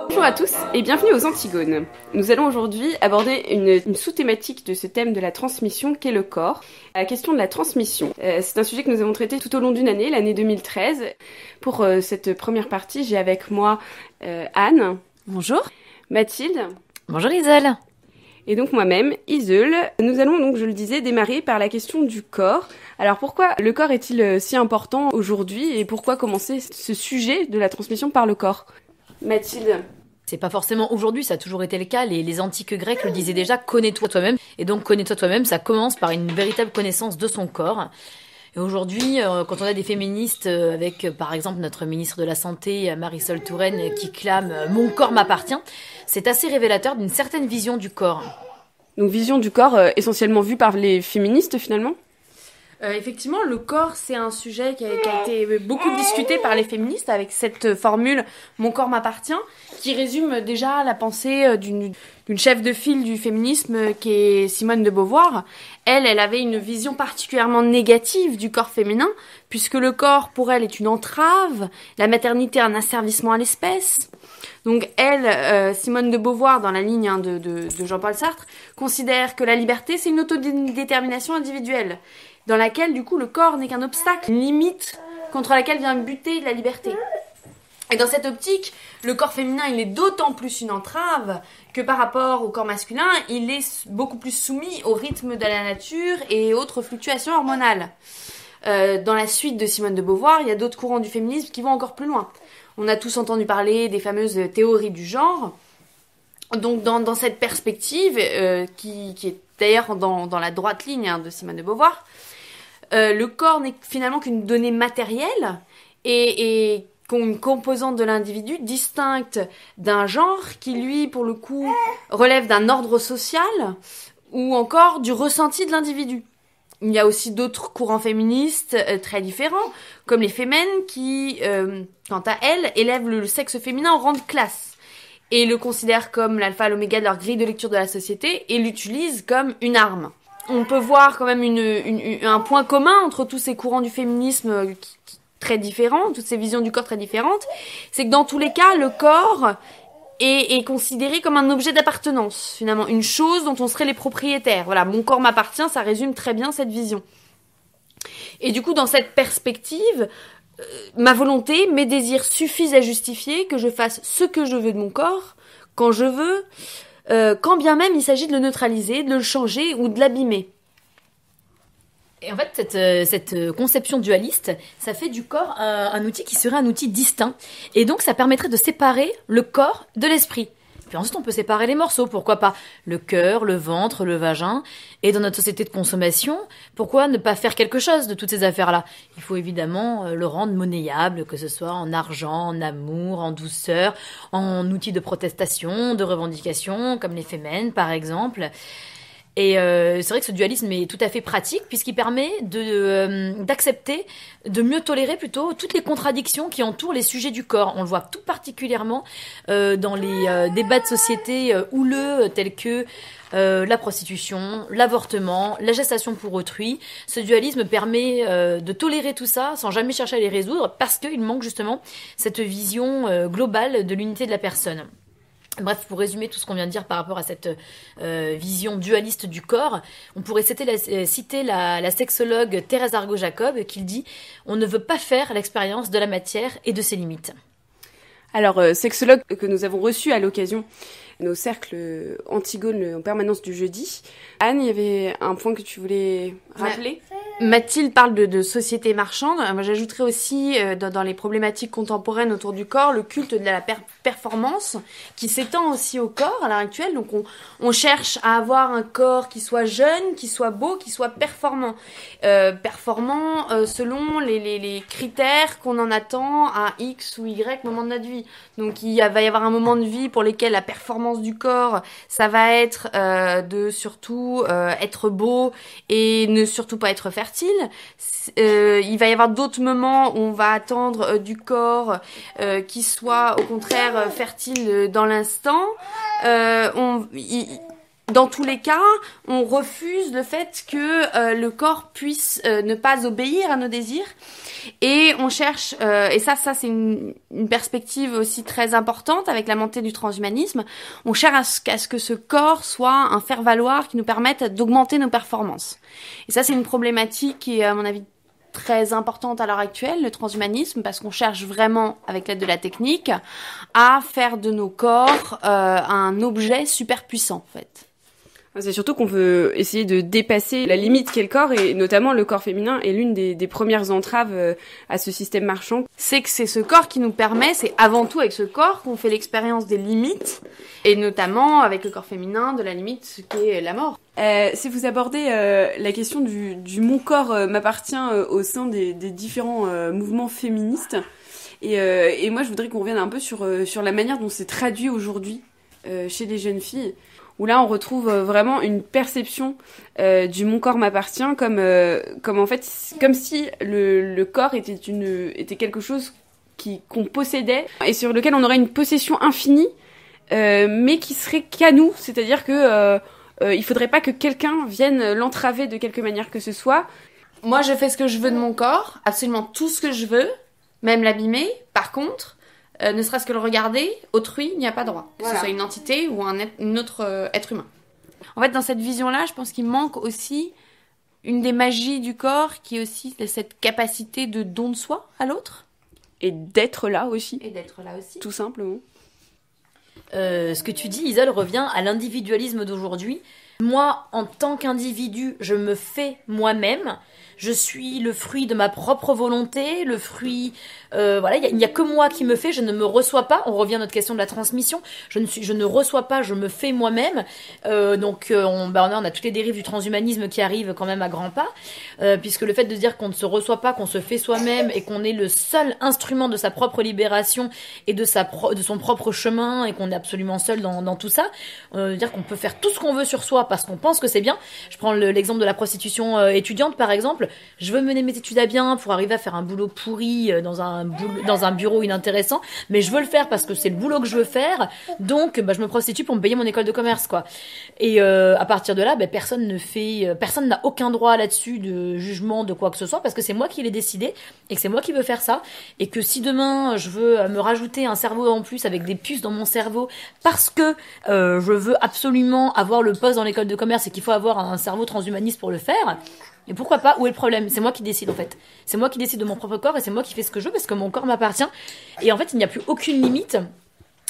Bonjour à tous et bienvenue aux Antigones. Nous allons aujourd'hui aborder une sous-thématique de ce thème de la transmission qu'est le corps, la question de la transmission. C'est un sujet que nous avons traité tout au long d'une année, l'année 2013. Pour cette première partie, j'ai avec moi Anne. Bonjour. Mathilde. Bonjour Isole. Et donc moi-même, Iseul. Nous allons donc, je le disais, démarrer par la question du corps. Alors pourquoi le corps est-il si important aujourd'hui et pourquoi commencer ce sujet de la transmission par le corps ? Mathilde. C'est pas forcément aujourd'hui, ça a toujours été le cas. Les antiques Grecs le disaient déjà, connais-toi toi-même. Et donc, connais-toi toi-même, ça commence par une véritable connaissance de son corps. Et aujourd'hui, quand on a des féministes avec, par exemple, notre ministre de la Santé, Marisol Touraine, qui clame « Mon corps m'appartient », c'est assez révélateur d'une certaine vision du corps. Donc, vision du corps essentiellement vue par les féministes, finalement ? Effectivement, le corps, c'est un sujet qui a été beaucoup discuté par les féministes avec cette formule « Mon corps m'appartient », qui résume déjà la pensée d'une chef de file du féminisme qui est Simone de Beauvoir. Elle avait une vision particulièrement négative du corps féminin, puisque le corps, pour elle, est une entrave, la maternité un asservissement à l'espèce. Donc elle, Simone de Beauvoir, dans la ligne de Jean-Paul Sartre, considère que la liberté, c'est une autodétermination individuelle, dans laquelle, du coup, le corps n'est qu'un obstacle, une limite contre laquelle vient buter la liberté. Et dans cette optique, le corps féminin, il est d'autant plus une entrave que par rapport au corps masculin, il est beaucoup plus soumis au rythme de la nature et autres fluctuations hormonales. Dans la suite de Simone de Beauvoir, il y a d'autres courants du féminisme qui vont encore plus loin. On a tous entendu parler des fameuses théories du genre. Donc dans cette perspective, qui est d'ailleurs dans la droite ligne de Simone de Beauvoir, le corps n'est finalement qu'une donnée matérielle et une composante de l'individu distincte d'un genre qui, lui, pour le coup, relève d'un ordre social ou encore du ressenti de l'individu. Il y a aussi d'autres courants féministes très différents, comme les fémènes qui, quant à elles, élèvent le sexe féminin au rang de classe et le considèrent comme l'alpha et l'oméga de leur grille de lecture de la société et l'utilisent comme une arme. On peut voir quand même un point commun entre tous ces courants du féminisme très différents, toutes ces visions du corps très différentes, c'est que dans tous les cas, le corps est considéré comme un objet d'appartenance, finalement, une chose dont on serait les propriétaires. Voilà, mon corps m'appartient, ça résume très bien cette vision. Et du coup, dans cette perspective, ma volonté, mes désirs suffisent à justifier que je fasse ce que je veux de mon corps, quand je veux, quand bien même il s'agit de le neutraliser, de le changer ou de l'abîmer. Et en fait, cette conception dualiste, ça fait du corps un outil qui serait un outil distinct. Et donc, ça permettrait de séparer le corps de l'esprit. Puis ensuite, on peut séparer les morceaux, pourquoi pas le cœur, le ventre, le vagin. Et dans notre société de consommation, pourquoi ne pas faire quelque chose de toutes ces affaires-là ? Il faut évidemment le rendre monnayable, que ce soit en argent, en amour, en douceur, en outil de protestation, de revendication, comme les fémènes, par exemple. Et c'est vrai que ce dualisme est tout à fait pratique puisqu'il permet d'accepter, de mieux tolérer plutôt toutes les contradictions qui entourent les sujets du corps. On le voit tout particulièrement dans les débats de société houleux tels que la prostitution, l'avortement, la gestation pour autrui. Ce dualisme permet de tolérer tout ça sans jamais chercher à les résoudre parce qu'il manque justement cette vision globale de l'unité de la personne. Bref, pour résumer tout ce qu'on vient de dire par rapport à cette vision dualiste du corps, on pourrait citer la sexologue Thérèse Argot-Jacob qui dit « On ne veut pas faire l'expérience de la matière et de ses limites ». Alors, sexologue que nous avons reçu à l'occasion de nos cercles Antigones en permanence du jeudi. Anne, il y avait un point que tu voulais rappeler ? Mathilde parle de société marchande. Moi, j'ajouterais aussi dans les problématiques contemporaines autour du corps le culte de la performance qui s'étend aussi au corps à l'heure actuelle. Donc on cherche à avoir un corps qui soit jeune, qui soit beau, qui soit performant. Selon les critères qu'on en attend à X ou Y moment de notre vie. Donc va y avoir un moment de vie pour lequel la performance du corps, ça va être de surtout être beau et ne surtout pas être fertile. Il va y avoir d'autres moments où on va attendre du corps qui soit au contraire fertile dans l'instant. Dans tous les cas, on refuse le fait que le corps puisse ne pas obéir à nos désirs. Et on cherche, et ça c'est une perspective aussi très importante avec la montée du transhumanisme, on cherche à ce que ce corps soit un faire-valoir qui nous permette d'augmenter nos performances. Et ça c'est une problématique qui est à mon avis très importante à l'heure actuelle, le transhumanisme, parce qu'on cherche vraiment, avec l'aide de la technique, à faire de nos corps un objet super puissant en fait. C'est surtout qu'on veut essayer de dépasser la limite qu'est le corps, et notamment le corps féminin est l'une des premières entraves à ce système marchand. C'est que c'est ce corps qui nous permet, c'est avant tout avec ce corps qu'on fait l'expérience des limites, et notamment avec le corps féminin de la limite ce qu'est la mort. Si vous abordez la question du mon corps m'appartient au sein des différents mouvements féministes, et moi je voudrais qu'on revienne un peu sur la manière dont c'est traduit aujourd'hui chez les jeunes filles, où là on retrouve vraiment une perception du mon corps m'appartient comme en fait comme si le corps était quelque chose qu'on possédait et sur lequel on aurait une possession infinie, mais qui serait qu'à nous, c'est-à-dire que il faudrait pas que quelqu'un vienne l'entraver de quelque manière que ce soit. Moi je fais ce que je veux de mon corps, absolument tout ce que je veux, même l'abîmer. Par contre, ne serait-ce que le regarder, autrui n'y a pas droit. Que ce soit une entité ou un autre être humain. En fait, dans cette vision-là, je pense qu'il manque aussi une des magies du corps, qui est aussi cette capacité de don de soi à l'autre. Et d'être là aussi. Tout simplement. Ce que tu dis, Isole, revient à l'individualisme d'aujourd'hui. Moi, en tant qu'individu, je me fais moi-même. Je suis le fruit de ma propre volonté, le fruit... voilà, il n'y a que moi qui me fais, je ne me reçois pas. On revient à notre question de la transmission. Je ne reçois pas, je me fais moi-même. Donc, on a toutes les dérives du transhumanisme qui arrivent quand même à grands pas. Puisque le fait de dire qu'on ne se reçoit pas, qu'on se fait soi-même et qu'on est le seul instrument de sa propre libération et de son propre chemin et qu'on est absolument seul dans tout ça, dire qu'on peut faire tout ce qu'on veut sur soi parce qu'on pense que c'est bien. Je prends l'exemple de la prostitution étudiante, par exemple. Je veux mener mes études à bien pour arriver à faire un boulot pourri dans un bureau inintéressant, mais je veux le faire parce que c'est le boulot que je veux faire, donc je me prostitue pour me payer mon école de commerce, quoi. Et à partir de là, personne n'a aucun droit là-dessus de jugement de quoi que ce soit, parce que c'est moi qui l'ai décidé et que c'est moi qui veux faire ça, et que si demain je veux me rajouter un cerveau en plus avec des puces dans mon cerveau parce que je veux absolument avoir le poste dans l'école de commerce et qu'il faut avoir un cerveau transhumaniste pour le faire, et pourquoi pas? Où est le problème? C'est moi qui décide, en fait. C'est moi qui décide de mon propre corps et c'est moi qui fais ce que je veux parce que mon corps m'appartient. Et en fait, il n'y a plus aucune limite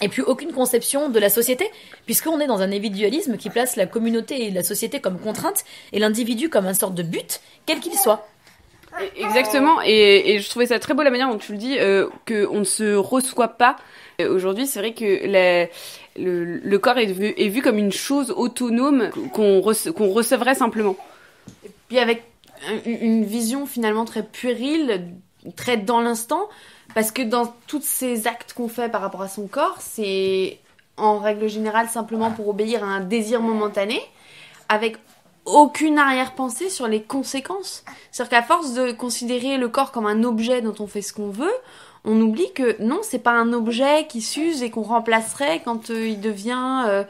et plus aucune conception de la société, puisqu'on est dans un individualisme qui place la communauté et la société comme contrainte et l'individu comme une sorte de but, quel qu'il soit. Exactement, et je trouvais ça très beau la manière dont tu le dis, qu'on ne se reçoit pas. Aujourd'hui, c'est vrai que le corps est vu comme une chose autonome qu'on recevrait simplement. Et puis avec une vision finalement très puérile, très dans l'instant, parce que dans tous ces actes qu'on fait par rapport à son corps, c'est en règle générale simplement pour obéir à un désir momentané, avec aucune arrière-pensée sur les conséquences. C'est-à-dire qu'à force de considérer le corps comme un objet dont on fait ce qu'on veut, on oublie que non, c'est pas un objet qui s'use et qu'on remplacerait quand il devient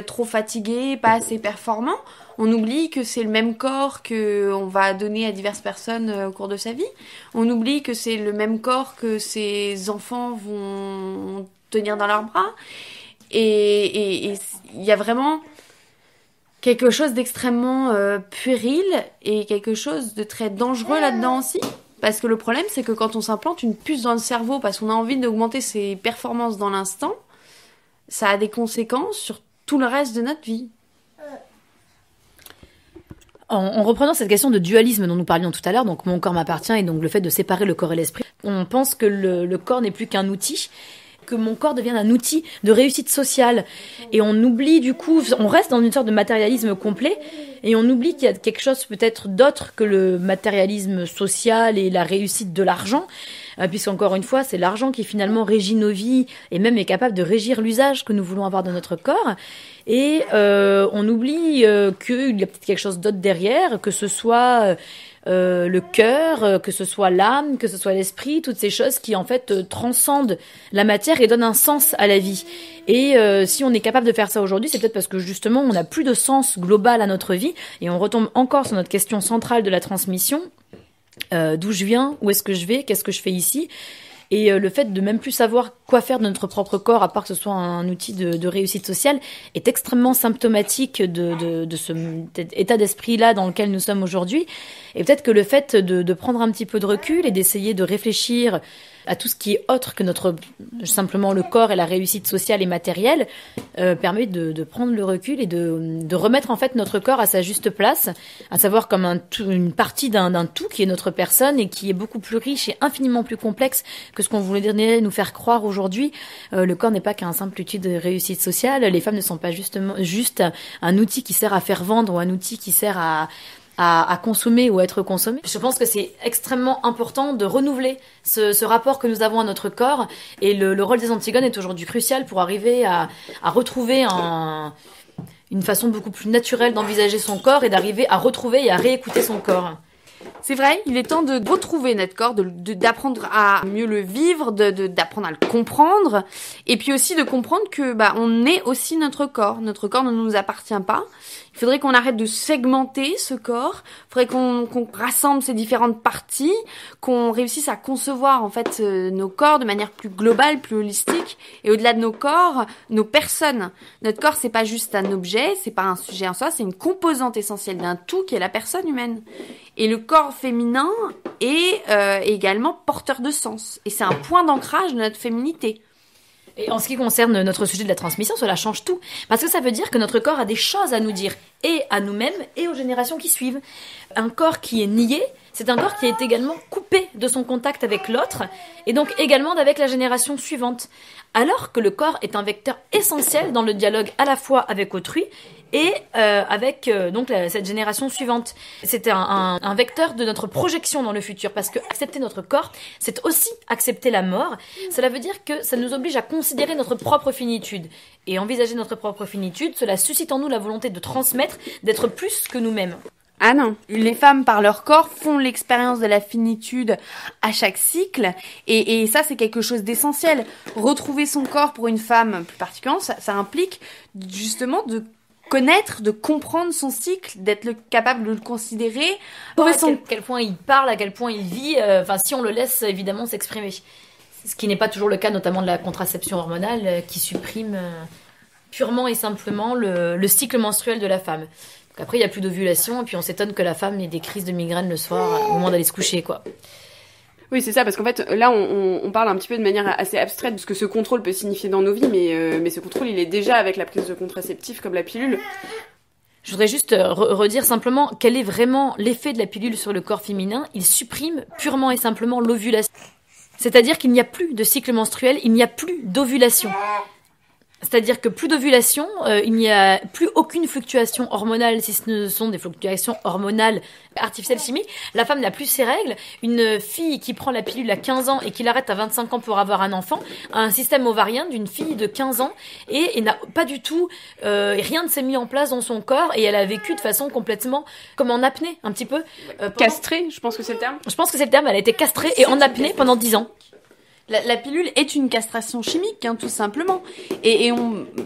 trop fatigué, pas assez performant. On oublie que c'est le même corps qu'on va donner à diverses personnes au cours de sa vie. On oublie que c'est le même corps que ses enfants vont tenir dans leurs bras. Et il y a vraiment quelque chose d'extrêmement puéril et quelque chose de très dangereux là-dedans aussi. Parce que le problème, c'est que quand on s'implante une puce dans le cerveau parce qu'on a envie d'augmenter ses performances dans l'instant, ça a des conséquences sur tout le reste de notre vie. En reprenant cette question de dualisme dont nous parlions tout à l'heure, donc mon corps m'appartient et donc le fait de séparer le corps et l'esprit, on pense que le corps n'est plus qu'un outil, que mon corps devienne un outil de réussite sociale. Et on oublie du coup, on reste dans une sorte de matérialisme complet et on oublie qu'il y a quelque chose peut-être d'autre que le matérialisme social et la réussite de l'argent. Puisqu'encore une fois, c'est l'argent qui finalement régit nos vies et même est capable de régir l'usage que nous voulons avoir de notre corps. Et on oublie qu'il y a peut-être quelque chose d'autre derrière, que ce soit le cœur, que ce soit l'âme, que ce soit l'esprit, toutes ces choses qui en fait transcendent la matière et donnent un sens à la vie. Et si on est capable de faire ça aujourd'hui, c'est peut-être parce que justement on n'a plus de sens global à notre vie et on retombe encore sur notre question centrale de la transmission. D'où je viens, où est-ce que je vais, qu'est-ce que je fais ici. Et le fait de même plus savoir quoi faire de notre propre corps, à part que ce soit un outil de réussite sociale, est extrêmement symptomatique de cet état d'esprit-là dans lequel nous sommes aujourd'hui. Et peut-être que le fait de prendre un petit peu de recul et d'essayer de réfléchir à tout ce qui est autre que simplement le corps et la réussite sociale et matérielle, permet de prendre le recul et de remettre en fait notre corps à sa juste place, à savoir comme une partie d'un tout qui est notre personne et qui est beaucoup plus riche et infiniment plus complexe que ce qu'on voulait nous faire croire aujourd'hui. Le corps n'est pas qu'un simple outil de réussite sociale. Les femmes ne sont pas juste un outil qui sert à faire vendre ou un outil qui sert à consommer ou à être consommé. Je pense que c'est extrêmement important de renouveler ce rapport que nous avons à notre corps et le rôle des Antigones est aujourd'hui crucial pour arriver à retrouver une façon beaucoup plus naturelle d'envisager son corps et d'arriver à retrouver et à réécouter son corps. C'est vrai, il est temps de retrouver notre corps, d'apprendre à mieux le vivre, d'apprendre à le comprendre, et puis aussi de comprendre que on est aussi notre corps. Notre corps ne nous appartient pas. Il faudrait qu'on arrête de segmenter ce corps. Il faudrait qu'on rassemble ces différentes parties, qu'on réussisse à concevoir en fait nos corps de manière plus globale, plus holistique. Et au-delà de nos corps, nos personnes. Notre corps, c'est pas juste un objet, c'est pas un sujet en soi, c'est une composante essentielle d'un tout qui est la personne humaine. Et le corps féminin est également porteur de sens. Et c'est un point d'ancrage de notre féminité. Et en ce qui concerne notre sujet de la transmission, cela change tout. Parce que ça veut dire que notre corps a des choses à nous dire, et à nous-mêmes, et aux générations qui suivent. Un corps qui est nié, c'est un corps qui est également coupé de son contact avec l'autre, et donc également avec la génération suivante. Alors que le corps est un vecteur essentiel dans le dialogue à la fois avec autrui, et avec cette génération suivante. C'est un vecteur de notre projection dans le futur, parce que accepter notre corps, c'est aussi accepter la mort. Cela veut dire que ça nous oblige à considérer notre propre finitude. Et envisager notre propre finitude, cela suscite en nous la volonté de transmettre, d'être plus que nous-mêmes. Ah non, les femmes par leur corps font l'expérience de la finitude à chaque cycle et ça c'est quelque chose d'essentiel. Retrouver son corps pour une femme plus particulièrement, ça implique justement de connaître, de comprendre son cycle, d'être capable de le considérer. À quel point il parle, à quel point il vit, si on le laisse évidemment s'exprimer. Ce qui n'est pas toujours le cas, notamment de la contraception hormonale, qui supprime purement et simplement le cycle menstruel de la femme. Donc après, il n'y a plus d'ovulation, et puis on s'étonne que la femme ait des crises de migraine le soir, au moment d'aller se coucher, quoi. Oui, c'est ça, parce qu'en fait, là, on parle un petit peu de manière assez abstraite de ce que ce contrôle peut signifier dans nos vies, mais ce contrôle, il est déjà avec la prise de contraceptifs comme la pilule. Je voudrais juste redire simplement quel est vraiment l'effet de la pilule sur le corps féminin. Il supprime purement et simplement l'ovulation. C'est-à-dire qu'il n'y a plus de cycle menstruel, il n'y a plus d'ovulation. C'est-à-dire que plus d'ovulation, il n'y a plus aucune fluctuation hormonale, si ce ne sont des fluctuations hormonales artificielles chimiques. La femme n'a plus ses règles. Une fille qui prend la pilule à 15 ans et qui l'arrête à 25 ans pour avoir un enfant a un système ovarien d'une fille de 15 ans et n'a pas du tout... rien ne s'est mis en place dans son corps et elle a vécu de façon complètement comme en apnée, un petit peu. Castrée, je pense que c'est le terme. Je pense que c'est le terme. Elle a été castrée et en apnée pendant 10 ans. La pilule est une castration chimique, tout simplement. Et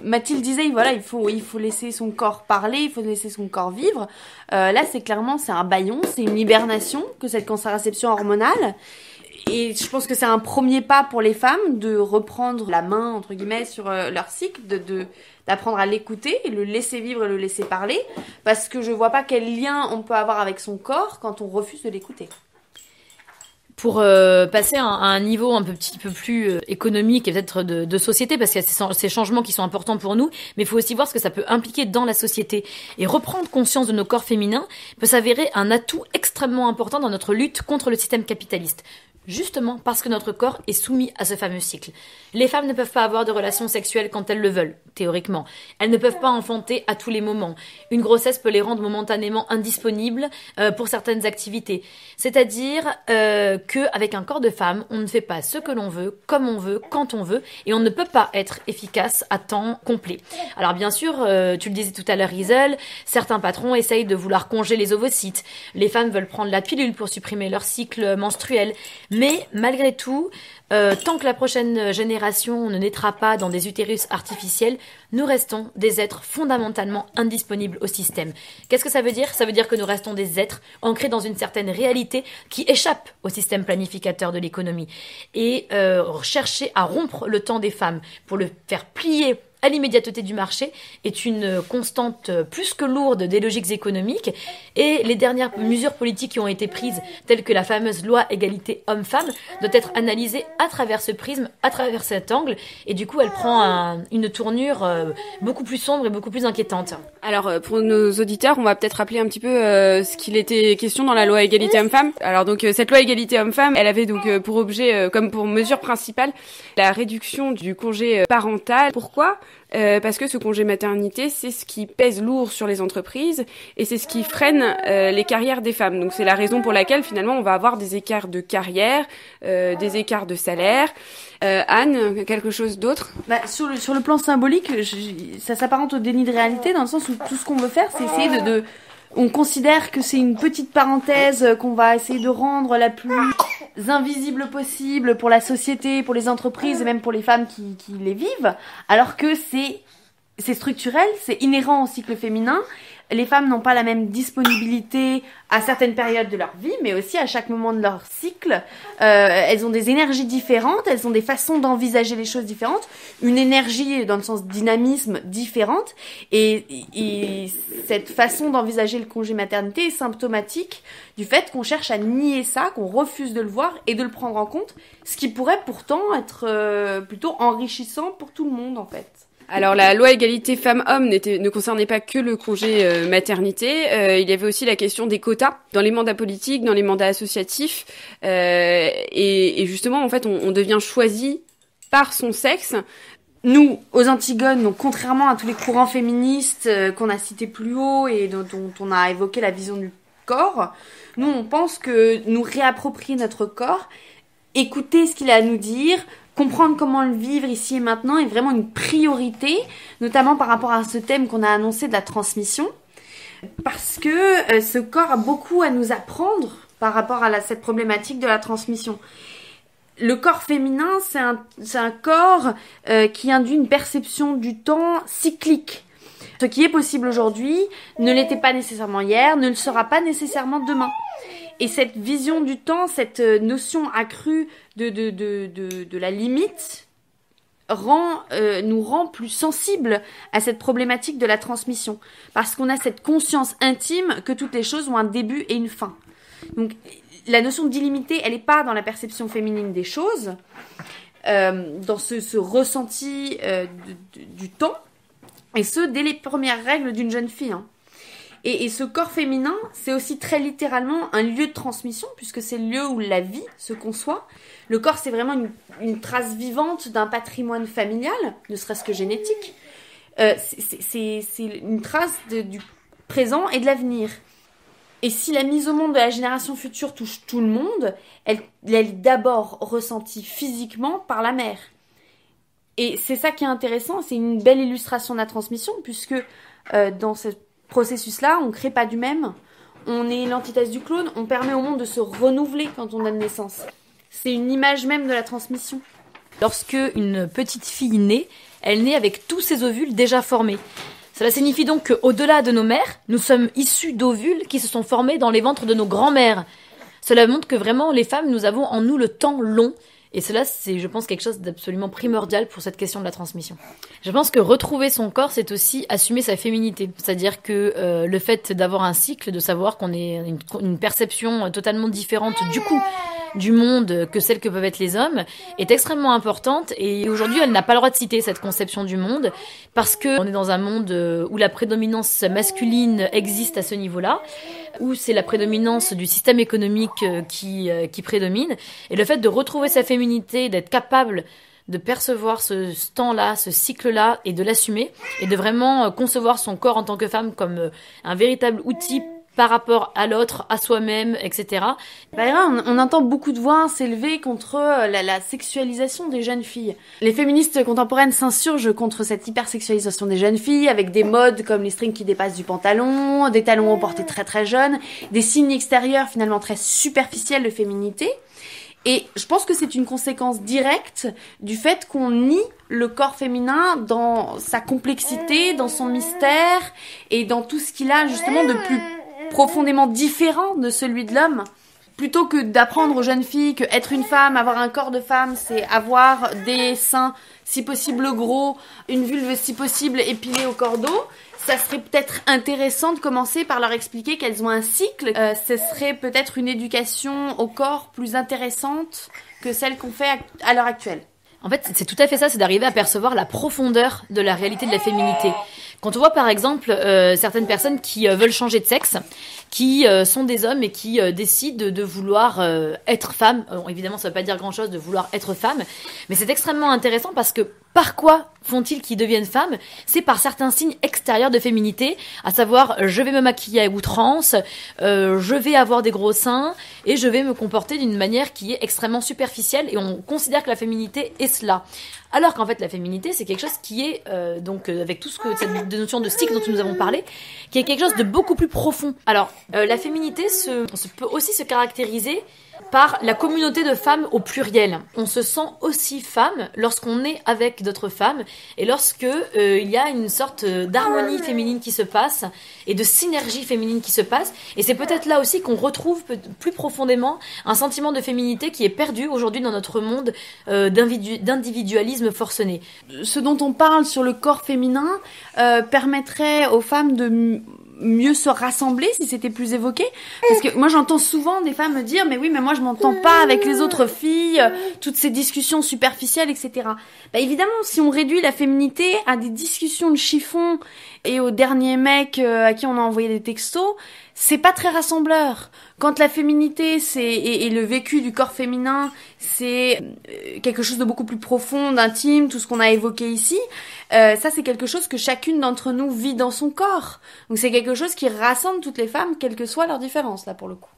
Mathilde disait, voilà, il faut laisser son corps parler, il faut laisser son corps vivre. Là, c'est un bâillon, c'est une hibernation que cette contraception hormonale. Et je pense que c'est un premier pas pour les femmes de reprendre la main, entre guillemets, sur leur cycle, d'apprendre à l'écouter, et le laisser vivre et le laisser parler. Parce que je vois pas quel lien on peut avoir avec son corps quand on refuse de l'écouter. Pour passer à un niveau un petit peu plus économique et peut-être de société, parce qu'il y a ces changements qui sont importants pour nous, mais il faut aussi voir ce que ça peut impliquer dans la société. Et reprendre conscience de nos corps féminins peut s'avérer un atout extrêmement important dans notre lutte contre le système capitaliste. justement parce que notre corps est soumis à ce fameux cycle. Les femmes ne peuvent pas avoir de relations sexuelles quand elles le veulent, théoriquement. Elles ne peuvent pas enfanter à tous les moments. Une grossesse peut les rendre momentanément indisponibles pour certaines activités. C'est-à-dire qu'avec un corps de femme, on ne fait pas ce que l'on veut, comme on veut, quand on veut, et on ne peut pas être efficace à temps complet. Alors bien sûr, tu le disais tout à l'heure, Isel, certains patrons essayent de vouloir congeler les ovocytes. Les femmes veulent prendre la pilule pour supprimer leur cycle menstruel. Mais malgré tout, tant que la prochaine génération ne naîtra pas dans des utérus artificiels, nous restons des êtres fondamentalement indisponibles au système. Qu'est-ce que ça veut dire ? Ça veut dire que nous restons des êtres ancrés dans une certaine réalité qui échappe au système planificateur de l'économie. Et chercher à rompre le temps des femmes pour le faire plier à l'immédiateté du marché est une constante plus que lourde des logiques économiques, et les dernières mesures politiques qui ont été prises, telles que la fameuse loi égalité homme-femme, doivent être analysées à travers ce prisme, à travers cet angle, et du coup elle prend une tournure beaucoup plus sombre et beaucoup plus inquiétante. Alors pour nos auditeurs, on va peut-être rappeler un petit peu ce qu'il était question dans la loi égalité homme-femme. Alors donc cette loi égalité homme-femme, elle avait donc pour objet, comme pour mesure principale, la réduction du congé parental. Pourquoi ? Parce que ce congé maternité, c'est ce qui pèse lourd sur les entreprises et c'est ce qui freine les carrières des femmes. Donc c'est la raison pour laquelle finalement on va avoir des écarts de carrière, des écarts de salaire. Anne, quelque chose d'autre ? Sur le plan symbolique, ça s'apparente au déni de réalité dans le sens où tout ce qu'on veut faire, c'est essayer on considère que c'est une petite parenthèse qu'on va essayer de rendre la plus invisible possible pour la société, pour les entreprises et même pour les femmes qui les vivent, alors que c'est structurel, c'est inhérent au cycle féminin. Les femmes n'ont pas la même disponibilité à certaines périodes de leur vie, mais aussi à chaque moment de leur cycle. Elles ont des énergies différentes, elles ont des façons d'envisager les choses différentes, une énergie dans le sens dynamisme différente, et cette façon d'envisager le congé maternité est symptomatique du fait qu'on cherche à nier ça, qu'on refuse de le voir et de le prendre en compte, ce qui pourrait pourtant être plutôt enrichissant pour tout le monde en fait. Alors la loi égalité femmes-hommes ne concernait pas que le congé maternité, il y avait aussi la question des quotas dans les mandats politiques, dans les mandats associatifs, et justement en fait on devient choisi par son sexe. Nous, aux Antigones, donc contrairement à tous les courants féministes qu'on a cités plus haut et dont on a évoqué la vision du corps, nous on pense que nous réapproprier notre corps, écouter ce qu'il a à nous dire, comprendre comment le vivre ici et maintenant est vraiment une priorité, notamment par rapport à ce thème qu'on a annoncé de la transmission, parce que ce corps a beaucoup à nous apprendre par rapport à cette problématique de la transmission. Le corps féminin, c'est un corps qui induit une perception du temps cyclique. Ce qui est possible aujourd'hui ne l'était pas nécessairement hier, ne le sera pas nécessairement demain. Et cette vision du temps, cette notion accrue de la limite nous rend plus sensibles à cette problématique de la transmission. Parce qu'on a cette conscience intime que toutes les choses ont un début et une fin. Donc la notion d'illimité, elle n'est pas dans la perception féminine des choses, dans ce ressenti du temps, et ce, dès les premières règles d'une jeune fille, hein. Et ce corps féminin, c'est aussi très littéralement un lieu de transmission, puisque c'est le lieu où la vie se conçoit. Le corps, c'est vraiment une trace vivante d'un patrimoine familial, ne serait-ce que génétique. C'est une trace du présent et de l'avenir. Et si la mise au monde de la génération future touche tout le monde, elle est d'abord ressentie physiquement par la mère. Et c'est ça qui est intéressant, c'est une belle illustration de la transmission, puisque dans ce processus-là, on ne crée pas du même, on est l'antithèse du clone, on permet au monde de se renouveler quand on donne naissance. C'est une image même de la transmission. Lorsque une petite fille naît, elle naît avec tous ses ovules déjà formés. Cela signifie donc qu'au-delà de nos mères, nous sommes issus d'ovules qui se sont formés dans les ventres de nos grands-mères. Cela montre que vraiment, les femmes, nous avons en nous le temps long. Et cela, c'est, je pense, quelque chose d'absolument primordial pour cette question de la transmission. Je pense que retrouver son corps, c'est aussi assumer sa féminité. C'est-à-dire que le fait d'avoir un cycle, de savoir qu'on ait une perception totalement différente du coup du monde que celle que peuvent être les hommes est extrêmement importante. Et aujourd'hui, elle n'a pas le droit de citer cette conception du monde parce que on est dans un monde où la prédominance masculine existe à ce niveau-là, où c'est la prédominance du système économique qui prédomine. Et le fait de retrouver sa féminité, d'être capable de percevoir ce temps-là, ce cycle-là, et de l'assumer, et de vraiment concevoir son corps en tant que femme comme un véritable outil par rapport à l'autre, à soi-même, etc. On entend beaucoup de voix s'élever contre la sexualisation des jeunes filles. Les féministes contemporaines s'insurgent contre cette hypersexualisation des jeunes filles, avec des modes comme les strings qui dépassent du pantalon, des talons portés très très jeunes, des signes extérieurs finalement très superficiels de féminité. Et je pense que c'est une conséquence directe du fait qu'on nie le corps féminin dans sa complexité, dans son mystère et dans tout ce qu'il a justement de plus profondément différent de celui de l'homme. Plutôt que d'apprendre aux jeunes filles que être une femme, avoir un corps de femme, c'est avoir des seins si possible gros, une vulve si possible épilée au cordeau, ça serait peut-être intéressant de commencer par leur expliquer qu'elles ont un cycle. Ce serait peut-être une éducation au corps plus intéressante que celle qu'on fait à l'heure actuelle. En fait, c'est tout à fait ça, c'est d'arriver à percevoir la profondeur de la réalité de la féminité. Quand on voit par exemple certaines personnes qui veulent changer de sexe, qui sont des hommes et qui décident de vouloir être femme, évidemment ça veut pas dire grand-chose de vouloir être femme, mais c'est extrêmement intéressant parce que par quoi font-ils qu'ils deviennent femmes ? C'est par certains signes extérieurs de féminité, à savoir je vais me maquiller à outrance, je vais avoir des gros seins et je vais me comporter d'une manière qui est extrêmement superficielle et on considère que la féminité est cela. Alors qu'en fait la féminité c'est quelque chose qui est, avec tout cette notion de cycle dont nous avons parlé, qui est quelque chose de beaucoup plus profond. Alors la féminité peut aussi se caractériser par la communauté de femmes au pluriel. On se sent aussi femme lorsqu'on est avec d'autres femmes et lorsque il y a une sorte d'harmonie féminine qui se passe et de synergie féminine qui se passe. Et c'est peut-être là aussi qu'on retrouve plus profondément un sentiment de féminité qui est perdu aujourd'hui dans notre monde d'individualisme forcené. Ce dont on parle sur le corps féminin permettrait aux femmes de mieux se rassembler si c'était plus évoqué, parce que moi j'entends souvent des femmes me dire mais oui mais moi je m'entends pas avec les autres filles, toutes ces discussions superficielles, etc. Bah évidemment si on réduit la féminité à des discussions de chiffon et au dernier mec à qui on a envoyé des textos, c'est pas très rassembleur. Quand la féminité et le vécu du corps féminin c'est quelque chose de beaucoup plus profond, d'intime, tout ce qu'on a évoqué ici, ça c'est quelque chose que chacune d'entre nous vit dans son corps. Donc c'est quelque chose qui rassemble toutes les femmes, quelle que soit leur différence là pour le coup.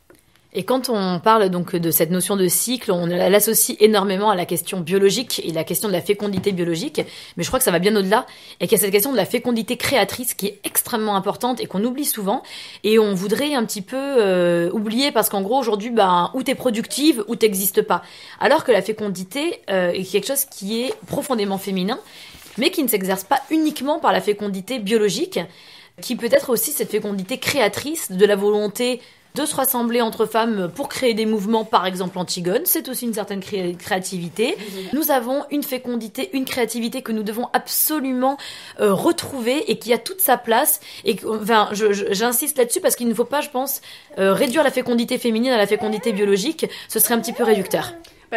Et quand on parle donc de cette notion de cycle, on l'associe énormément à la question biologique et la question de la fécondité biologique, mais je crois que ça va bien au-delà, et qu'il y a cette question de la fécondité créatrice qui est extrêmement importante et qu'on oublie souvent, et on voudrait un petit peu oublier parce qu'en gros aujourd'hui, ou t'es productive ou t'existes pas. Alors que la fécondité est quelque chose qui est profondément féminin, mais qui ne s'exerce pas uniquement par la fécondité biologique, qui peut être aussi cette fécondité créatrice de la volonté de se rassembler entre femmes pour créer des mouvements, par exemple Antigone, c'est aussi une certaine créativité. Nous avons une fécondité, une créativité que nous devons absolument retrouver et qui a toute sa place. Et j'insiste là-dessus parce qu'il ne faut pas, je pense, réduire la fécondité féminine à la fécondité biologique. Ce serait un petit peu réducteur.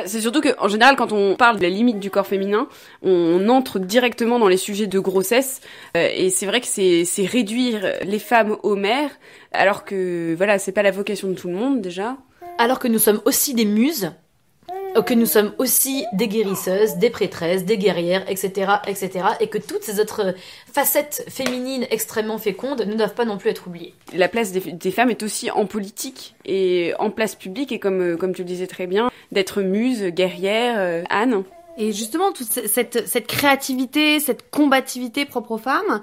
C'est surtout qu'en général, quand on parle de la limite du corps féminin, on entre directement dans les sujets de grossesse. Et c'est vrai que c'est réduire les femmes aux mères, alors que voilà, c'est pas la vocation de tout le monde déjà. Alors que nous sommes aussi des muses, que nous sommes aussi des guérisseuses, des prêtresses, des guerrières, etc., etc., et que toutes ces autres facettes féminines extrêmement fécondes ne doivent pas non plus être oubliées. La place des femmes est aussi en politique et en place publique, et comme tu le disais très bien, d'être muse, guerrière, Anne. Et justement, toute cette créativité, cette combativité propre aux femmes,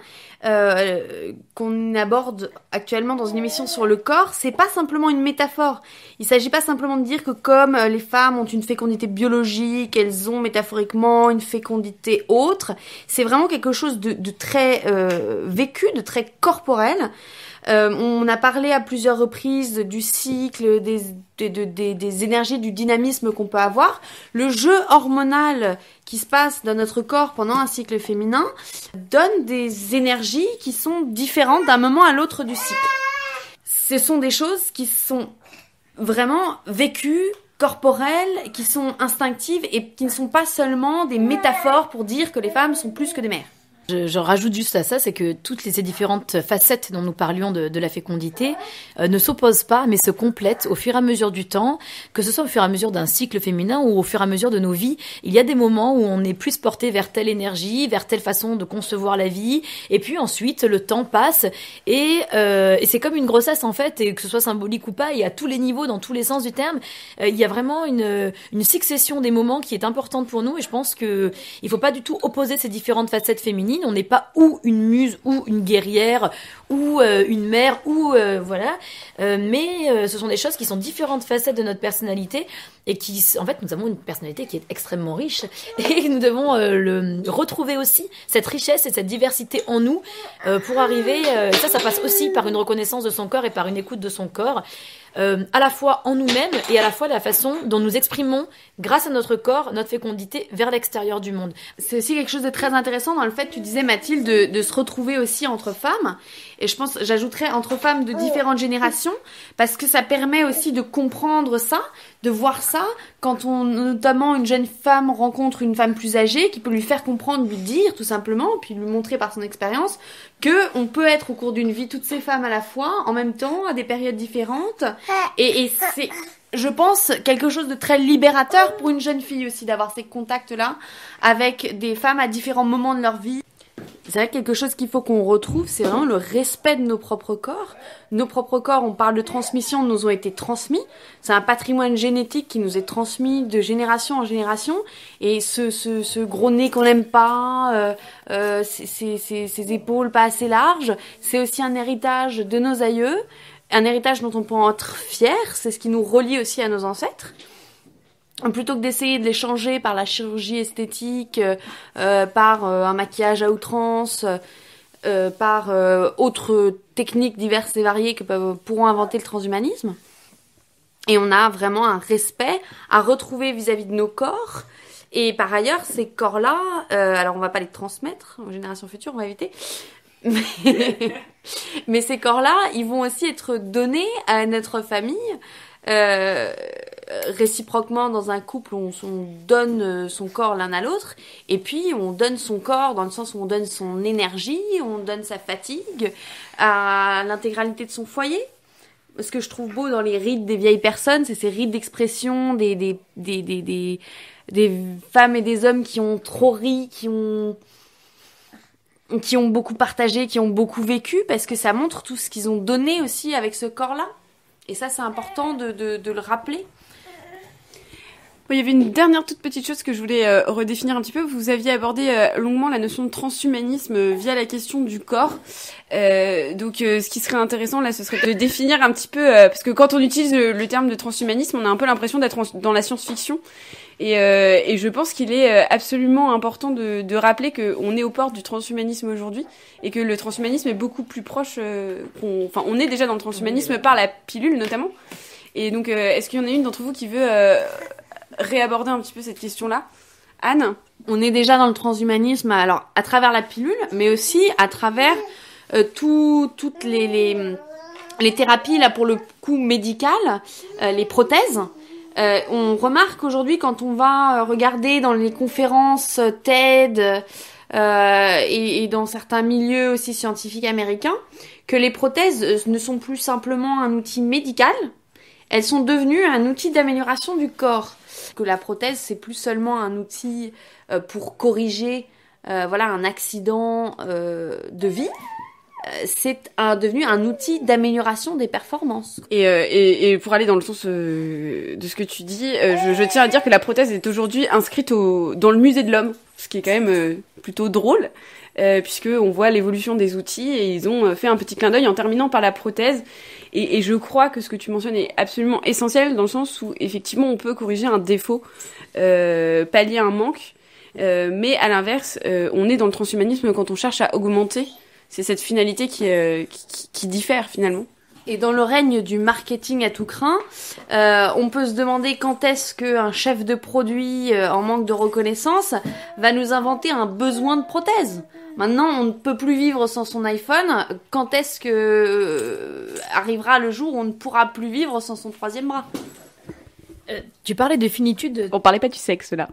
qu'on aborde actuellement dans une émission sur le corps, c'est pas simplement une métaphore. Il s'agit pas simplement de dire que comme les femmes ont une fécondité biologique, elles ont métaphoriquement une fécondité autre. C'est vraiment quelque chose de très vécu, de très corporel. On a parlé à plusieurs reprises du cycle, des énergies, du dynamisme qu'on peut avoir. Le jeu hormonal qui se passe dans notre corps pendant un cycle féminin donne des énergies qui sont différentes d'un moment à l'autre du cycle. Ce sont des choses qui sont vraiment vécues corporelles, qui sont instinctives et qui ne sont pas seulement des métaphores pour dire que les femmes sont plus que des mères. Je rajoute juste à ça, c'est que toutes ces différentes facettes dont nous parlions de la fécondité ne s'opposent pas, mais se complètent au fur et à mesure du temps, que ce soit au fur et à mesure d'un cycle féminin ou au fur et à mesure de nos vies. Il y a des moments où on est plus porté vers telle énergie, vers telle façon de concevoir la vie, et puis ensuite le temps passe et c'est comme une grossesse en fait, et que ce soit symbolique ou pas, et à tous les niveaux, dans tous les sens du terme, il y a vraiment une succession des moments qui est importante pour nous, et je pense que il faut pas du tout opposer ces différentes facettes féminines. On n'est pas ou une muse ou une guerrière ou une mère ou voilà, mais ce sont des choses qui sont différentes facettes de notre personnalité et qui, en fait, nous avons une personnalité qui est extrêmement riche et nous devons retrouver aussi cette richesse et cette diversité en nous pour arriver. Ça passe aussi par une reconnaissance de son corps et par une écoute de son corps. À la fois en nous-mêmes et à la fois la façon dont nous exprimons, grâce à notre corps, notre fécondité vers l'extérieur du monde. C'est aussi quelque chose de très intéressant dans le fait, tu disais Mathilde, de se retrouver aussi entre femmes. Et je pense, j'ajouterais entre femmes de différentes générations, parce que ça permet aussi de comprendre ça, de voir ça, quand notamment une jeune femme rencontre une femme plus âgée, qui peut lui faire comprendre, lui dire tout simplement, puis lui montrer par son expérience, que on peut être au cours d'une vie toutes ces femmes à la fois, en même temps, à des périodes différentes. Et c'est, je pense, quelque chose de très libérateur pour une jeune fille aussi, d'avoir ces contacts-là avec des femmes à différents moments de leur vie. C'est vrai que quelque chose qu'il faut qu'on retrouve, c'est vraiment le respect de nos propres corps. Nos propres corps, on parle de transmission, nous ont été transmis. C'est un patrimoine génétique qui nous est transmis de génération en génération. Et ce gros nez qu'on n'aime pas, ces épaules pas assez larges, c'est aussi un héritage de nos aïeux. Un héritage dont on peut en être fier, c'est ce qui nous relie aussi à nos ancêtres. Plutôt que d'essayer de les changer par la chirurgie esthétique, par un maquillage à outrance, par autres techniques diverses et variées que pourront inventer le transhumanisme. Et on a vraiment un respect à retrouver vis-à-vis de nos corps. Et par ailleurs, ces corps-là, alors on va pas les transmettre aux générations futures, on va éviter. Mais ces corps-là, ils vont aussi être donnés à notre famille. Réciproquement, dans un couple, on donne son corps l'un à l'autre, et puis on donne son corps dans le sens où on donne son énergie, on donne sa fatigue à l'intégralité de son foyer. Ce que je trouve beau dans les rites des vieilles personnes, c'est ces rites d'expression des femmes et des hommes qui ont trop ri, qui ont beaucoup partagé, qui ont beaucoup vécu, parce que ça montre tout ce qu'ils ont donné aussi avec ce corps-là. Et ça, c'est important de le rappeler. Bon, il y avait une dernière toute petite chose que je voulais redéfinir un petit peu. Vous aviez abordé longuement la notion de transhumanisme via la question du corps. Donc, ce qui serait intéressant là, ce serait de définir un petit peu, parce que quand on utilise le terme de transhumanisme, on a un peu l'impression d'être dans la science-fiction. Et je pense qu'il est absolument important de rappeler qu'on est aux portes du transhumanisme aujourd'hui et que le transhumanisme est beaucoup plus proche. On est déjà dans le transhumanisme par la pilule notamment. Et donc, est-ce qu'il y en a une d'entre vous qui veut réaborder un petit peu cette question-là? Anne? On est déjà dans le transhumanisme, alors à travers la pilule, mais aussi à travers toutes les thérapies là pour le coup médicales, les prothèses. On remarque aujourd'hui quand on va regarder dans les conférences TED et dans certains milieux aussi scientifiques américains que les prothèses ne sont plus simplement un outil médical, elles sont devenues un outil d'amélioration du corps. Que la prothèse, c'est plus seulement un outil pour corriger un accident de vie. C'est devenu un outil d'amélioration des performances. Et pour aller dans le sens de ce que tu dis, je tiens à dire que la prothèse est aujourd'hui inscrite dans le musée de l'homme, ce qui est quand même plutôt drôle, puisque on voit l'évolution des outils et ils ont fait un petit clin d'œil en terminant par la prothèse. Et je crois que ce que tu mentionnes est absolument essentiel dans le sens où effectivement on peut corriger un défaut, pallier un manque, mais à l'inverse, on est dans le transhumanisme quand on cherche à augmenter. C'est cette finalité qui diffère finalement. Et dans le règne du marketing à tout crin, on peut se demander quand est-ce qu'un chef de produit en manque de reconnaissance va nous inventer un besoin de prothèse. Maintenant, on ne peut plus vivre sans son iPhone. Quand est-ce que arrivera le jour où on ne pourra plus vivre sans son troisième bras? Tu parlais de finitude. On parlait pas du sexe, là.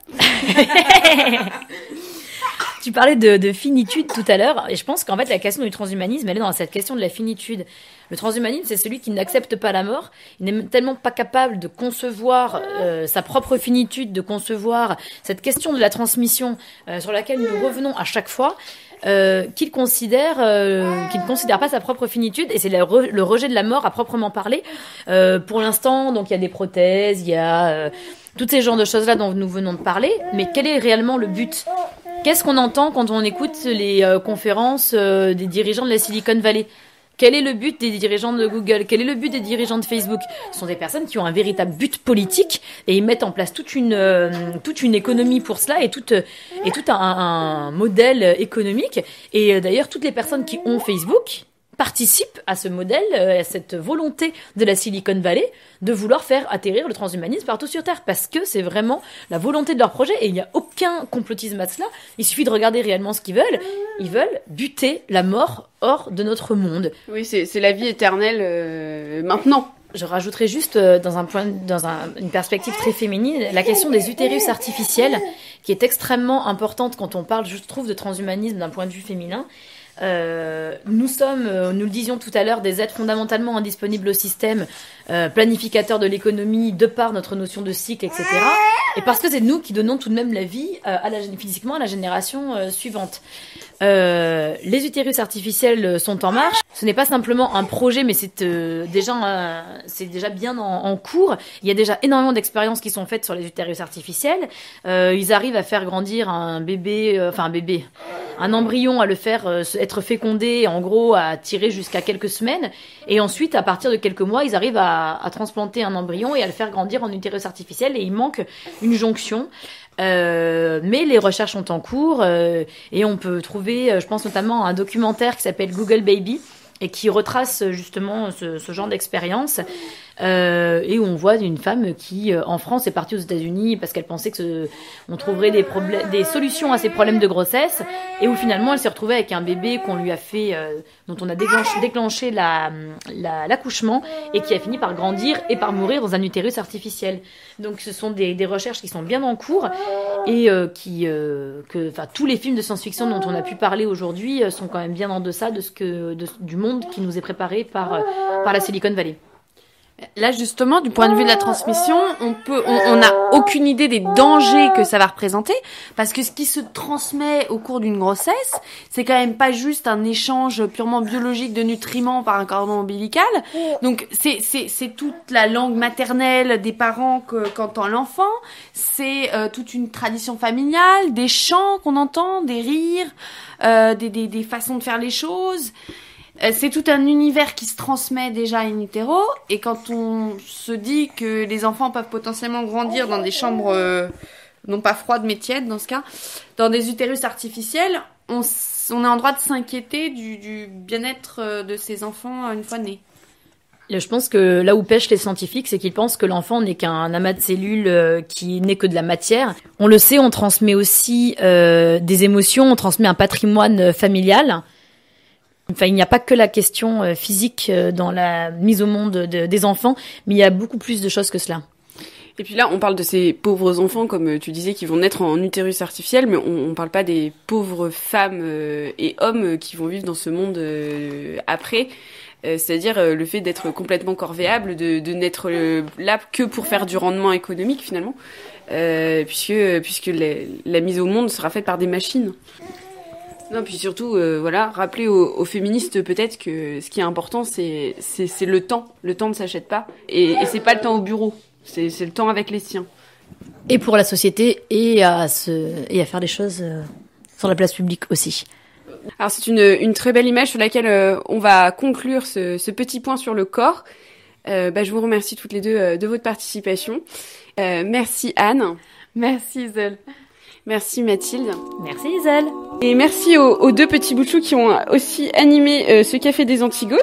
Tu parlais de finitude tout à l'heure, et je pense qu'en fait la question du transhumanisme, elle est dans cette question de la finitude. Le transhumanisme, c'est celui qui n'accepte pas la mort. Il n'est tellement pas capable de concevoir sa propre finitude, de concevoir cette question de la transmission sur laquelle nous revenons à chaque fois, qu'il ne considère pas sa propre finitude, et c'est le rejet de la mort à proprement parler. Pour l'instant, donc il y a des prothèses, il y a tous ces genres de choses-là dont nous venons de parler, mais quel est réellement le but ? Qu'est-ce qu'on entend quand on écoute les conférences des dirigeants de la Silicon Valley ? Quel est le but des dirigeants de Google ? Quel est le but des dirigeants de Facebook ? Ce sont des personnes qui ont un véritable but politique et ils mettent en place toute une économie pour cela et tout un modèle économique. Et d'ailleurs, toutes les personnes qui ont Facebook participent à ce modèle, à cette volonté de la Silicon Valley de vouloir faire atterrir le transhumanisme partout sur Terre, parce que c'est vraiment la volonté de leur projet et il n'y a aucun complotisme à cela. Il suffit de regarder réellement ce qu'ils veulent. Ils veulent buter la mort hors de notre monde. Oui, c'est la vie éternelle maintenant. Je rajouterais juste une perspective très féminine, la question des utérus artificiels, qui est extrêmement importante quand on parle, je trouve, de transhumanisme d'un point de vue féminin. Nous sommes, nous le disions tout à l'heure, des êtres fondamentalement indisponibles au système, planificateurs de l'économie, de par notre notion de cycle, etc. Et parce que c'est nous qui donnons tout de même la vie physiquement à la génération suivante. Les utérus artificiels sont en marche. Ce n'est pas simplement un projet, mais c'est déjà bien en cours. Il y a déjà énormément d'expériences qui sont faites sur les utérus artificiels. Ils arrivent à faire grandir un embryon, à le faire être fécondé, en gros à tirer jusqu'à quelques semaines. Et ensuite, à partir de quelques mois, ils arrivent à transplanter un embryon et à le faire grandir en utérus artificiel. Et il manque une jonction. Mais les recherches sont en cours et on peut trouver, je pense notamment à un documentaire qui s'appelle Google Baby et qui retrace justement ce genre d'expérience et où on voit une femme qui en France est partie aux États-Unis parce qu'elle pensait que on trouverait des solutions à ses problèmes de grossesse et où finalement elle s'est retrouvée avec un bébé qu'on lui a fait dont on a déclenché l'accouchement et qui a fini par grandir et par mourir dans un utérus artificiel. Donc ce sont des recherches qui sont bien en cours et tous les films de science-fiction dont on a pu parler aujourd'hui sont quand même bien en deçà du monde qui nous est préparé par la Silicon Valley. Là, justement, du point de vue de la transmission, on n'a aucune idée des dangers que ça va représenter, parce que ce qui se transmet au cours d'une grossesse, c'est quand même pas juste un échange purement biologique de nutriments par un cordon ombilical. Donc, c'est toute la langue maternelle des parents qu'entend l'enfant, c'est toute une tradition familiale, des chants qu'on entend, des rires, des façons de faire les choses. C'est tout un univers qui se transmet déjà in utero, et quand on se dit que les enfants peuvent potentiellement grandir dans des chambres non pas froides mais tièdes dans ce cas, dans des utérus artificiels, on est en droit de s'inquiéter du bien-être de ces enfants une fois nés. Je pense que là où pêchent les scientifiques, c'est qu'ils pensent que l'enfant n'est qu'un amas de cellules qui n'est que de la matière. On le sait, on transmet aussi des émotions, on transmet un patrimoine familial. Enfin, il n'y a pas que la question physique dans la mise au monde des enfants, mais il y a beaucoup plus de choses que cela. Et puis là, on parle de ces pauvres enfants, comme tu disais, qui vont naître en utérus artificiel, mais on parle pas des pauvres femmes et hommes qui vont vivre dans ce monde après. C'est-à-dire le fait d'être complètement corvéable, de n'être là que pour faire du rendement économique finalement, puisque la mise au monde sera faite par des machines. Non, puis surtout, rappeler aux féministes peut-être que ce qui est important, c'est le temps. Le temps ne s'achète pas. Et c'est pas le temps au bureau, c'est le temps avec les siens. Et pour la société, et à faire des choses sur la place publique aussi. Alors c'est une très belle image sur laquelle on va conclure ce petit point sur le corps. Je vous remercie toutes les deux de votre participation. Merci Anne. Merci Isel. Merci Mathilde. Merci Isel. Et merci aux deux petits bouts de chou qui ont aussi animé ce Café des Antigones.